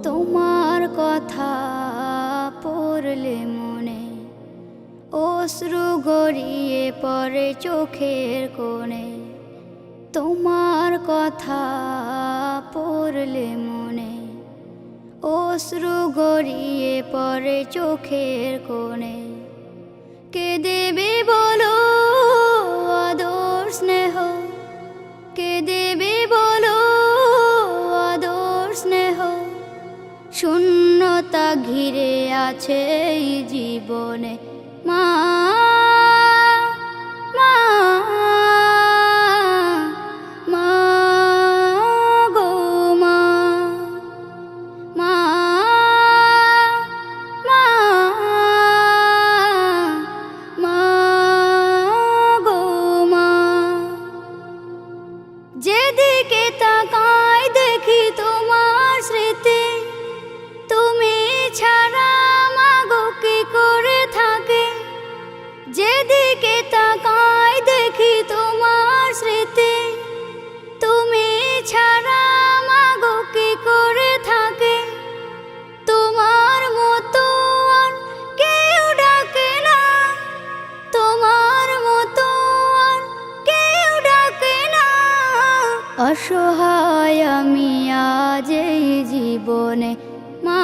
তোমার কথা পড়লে মনে অশ্রু গড়িয়ে পড়ে চোখের কোণে। তোমার কথা পড়লে মনে অশ্রু গড়িয়ে পড়ে চোখের কোণে। কে দেবে বলো আদর স্নেহ, কে দেবে বলো আদর স্নেহ। শূন্যতা ঘিরে আছে এই জীবনে। মা মা মা গো মা, মা মা মা গো মা। যেদিকে তাকাই দেখি তোমার স্মৃতি, তুমি ছাড়া মাগো কি করে থাকে। যেদিকে তাকাই দেখি তোমার স্মৃতি, তুমি ছাড়া মাগো কি করে থাকে। তোমার মতো আর কেউ ডাকে না, তোমার মতো আর কেউ ডাকে না। অসহায় আমি আজ এই জীবনে। মা।